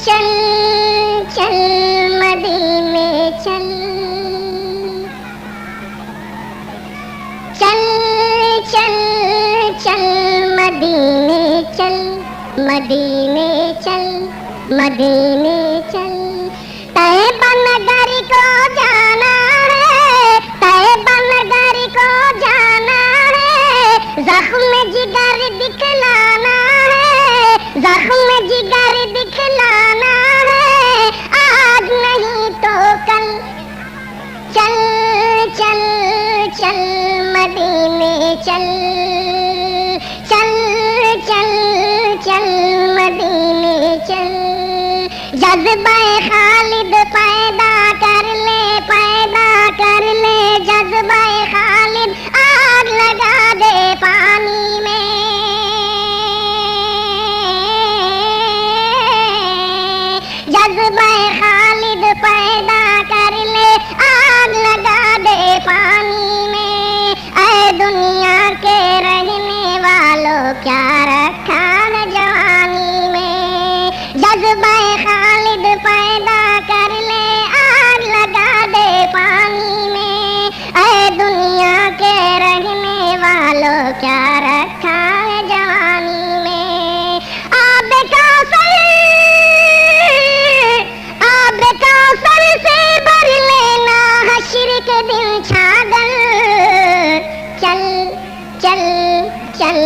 चल चल मदीने चल, चल चल चल मदीने चल, मदीने चल, मदीने चल। तैयबा नगर को जाना है, तैयबा नगर को जाना है, जख्म जिगर दिखलाना है, जख्म जिगर दिखलाना है, आज नहीं तो कल। चल चल चल मदीने चल, चल चल चल मदीने चल। जज्बा-ए खालिद पैदा कर ले, पैदा कर ले जज्बा-ए खालिद, आग लगा दे पानी में। जज्बा-ए खालिद पैदा कर ले, आग लगा दे पानी में। ऐ दुनिया के रहने वालों क्या रखा है जवानी में। जज्बा-ए खालिद पैदा कर ले, आग लगा दे पानी में। ऐ दुनिया के रहने वालों क्या रखा है जवानी में। आब कौसर, आब कौसर से भर लेना हश्र के दिन छागल। चल चल चल